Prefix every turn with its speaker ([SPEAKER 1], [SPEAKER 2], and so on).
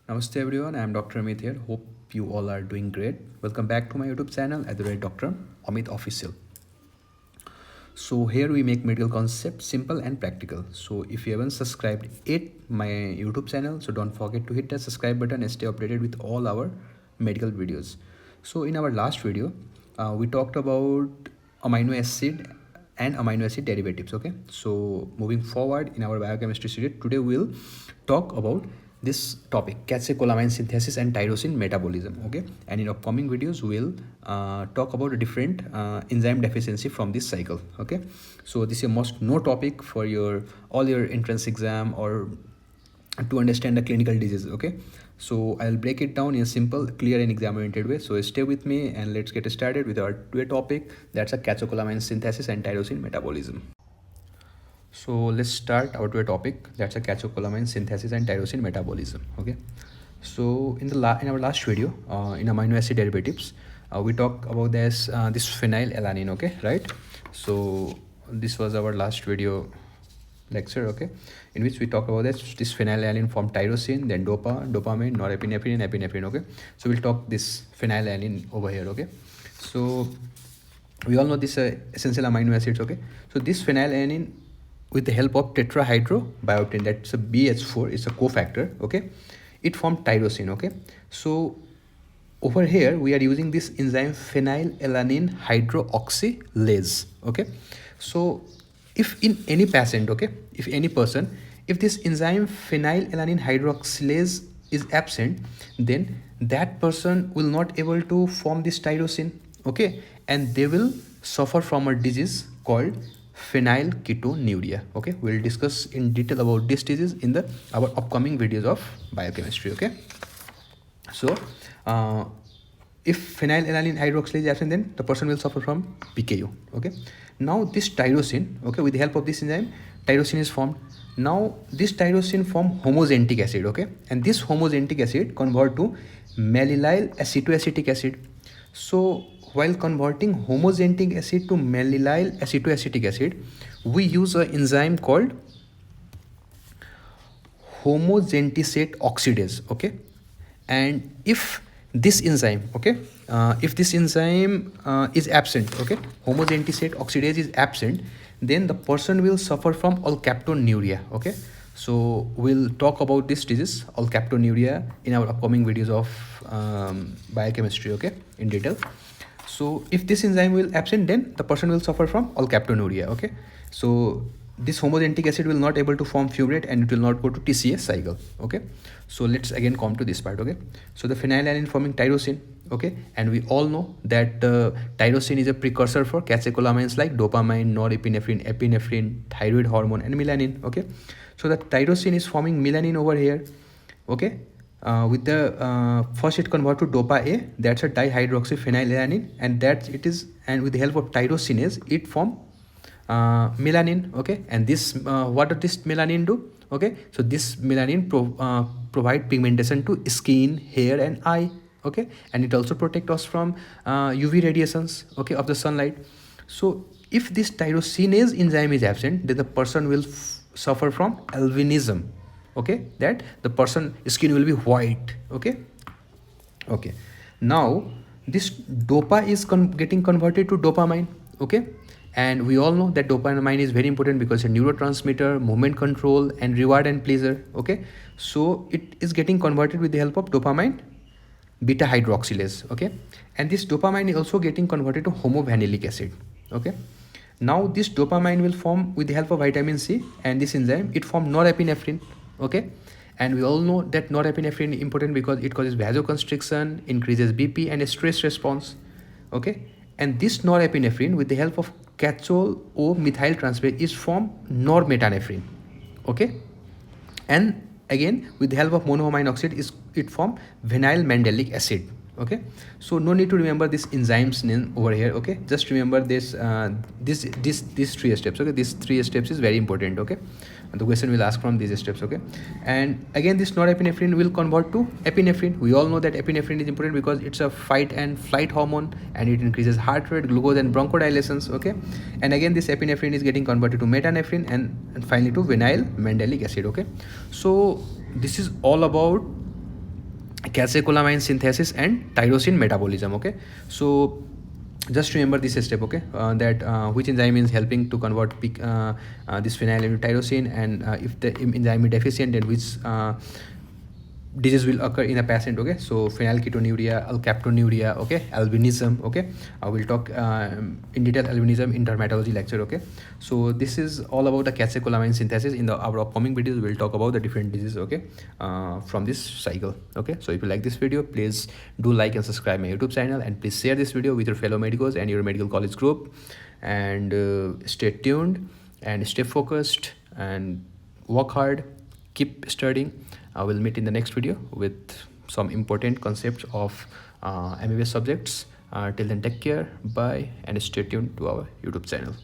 [SPEAKER 1] Namaste everyone, I am Dr. Amit here. Hope you all are doing great. Welcome back to my YouTube channel at the rate Dr. Amit Official. So here we make medical concepts simple and practical. So if you haven't subscribed yet my YouTube channel, so don't forget to hit that subscribe button and stay updated with all our medical videos. So in our last video, we talked about amino acid and amino acid derivatives. Okay, so moving forward in our biochemistry series, today we'll talk about this topic, catecholamine synthesis and tyrosine metabolism. Okay, and in upcoming videos we'll talk about a different enzyme deficiency from this cycle. Okay, so this is a must know topic for all your entrance exam or to understand the clinical disease. Okay, so I'll break it down in a simple, clear and exam oriented way. So stay with me and let's get started with our today topic, that's a catecholamine synthesis and tyrosine metabolism. So let's start our topic, that's a catecholamine synthesis and tyrosine metabolism. Okay, so in our last video in amino acid derivatives, we talked about this phenylalanine. Okay, right? So this was our last video lecture, okay, in which we talk about this phenylalanine from tyrosine, then dopamine, norepinephrine, and epinephrine. Okay, so we'll talk this phenylalanine over here. Okay, so we all know this essential amino acids. Okay, so this phenylalanine, with the help of tetrahydrobiotin, that's a BH4, it's a cofactor. Okay, it formed tyrosine. Okay, so over here we are using this enzyme phenylalanine hydroxylase. Okay, so if in any patient, okay, if any person, if this enzyme phenylalanine hydroxylase is absent, then that person will not able to form this tyrosine. Okay, and they will suffer from a disease called phenylketonuria. Okay, we'll discuss in detail about this disease in our upcoming videos of biochemistry. Okay, so if phenylalanine hydroxylase is absent, then the person will suffer from PKU. Okay, now this tyrosine, okay, with the help of this enzyme, tyrosine is formed. Now this tyrosine form homoxantic acid. Okay, and this homoxantic acid convert to mallyl acetoacetic acid. So while converting homoxantic acid to mallyl acetoacetic acid, we use an enzyme called homogentisate oxidase. Okay, and if this enzyme, okay, if this enzyme is absent, okay, homogentisate oxidase is absent, then the person will suffer from olfactonuria. Okay, so we'll talk about this disease olfactonuria in our upcoming videos of biochemistry, okay, in detail. So if this enzyme will absent, then the person will suffer from olfactonuria. Okay, so this homoxantic acid will not able to form fumarate and it will not go to TCA cycle. Okay, so let's again come to this part. Okay, so the phenylalanine forming tyrosine. Okay, and we all know that tyrosine is a precursor for catecholamines like dopamine, norepinephrine, epinephrine, thyroid hormone and melanin. Okay, so the tyrosine is forming melanin over here. Okay, with the first it convert to dopa A, that's a dihydroxyphenylalanine, and and with the help of tyrosinase it form melanin. Okay, and this what does this melanin do? Okay, so this melanin provide pigmentation to skin, hair and eye. Okay, and it also protect us from UV radiations, okay, of the sunlight. So if this tyrosinase enzyme is absent, then the person will suffer from albinism. Okay, that the person skin will be white. Okay, okay, now this dopa is getting converted to dopamine. Okay, and we all know that dopamine is very important because it's a neurotransmitter, movement control and reward and pleasure. Okay, so it is getting converted with the help of dopamine beta hydroxylase. Okay, and this dopamine is also getting converted to homovanillic acid. Okay, now this dopamine will form with the help of vitamin C, and this enzyme it form norepinephrine. Okay, and we all know that norepinephrine is important because it causes vasoconstriction, increases BP and stress response. Okay, and this norepinephrine with the help of catechol O methyl transferase is formed normetanephrine. Okay, and again with the help of monoamine oxide it form vinyl mandelic acid. Okay, so no need to remember this enzymes name over here. Okay, just remember this these three steps. Okay, these three steps is very important. Okay, and the question will ask from these steps. Okay, and again this norepinephrine will convert to epinephrine. We all know that epinephrine is important because it's a fight and flight hormone and it increases heart rate, glucose and bronchodilations. Okay, and again this epinephrine is getting converted to metanephrine and finally to vinyl mandelic acid. Okay, so this is all about catecholamine synthesis and tyrosine metabolism. Okay, so just remember this step. Okay, that which enzyme is helping to convert this phenyl into tyrosine, and if the enzyme is deficient, then which disease will occur in a patient. Okay, so phenylketonuria, alkaptonuria, okay, albinism. Okay, I will talk in detail albinism in dermatology lecture. Okay, so this is all about the catecholamine synthesis. In our upcoming videos, we will talk about the different diseases, okay, from this cycle. Okay, so if you like this video, please do like and subscribe my YouTube channel, and please share this video with your fellow medicos and your medical college group, and stay tuned and stay focused and work hard, keep studying. I will meet in the next video with some important concepts of MBBS subjects. Till then, take care, bye, and stay tuned to our YouTube channel.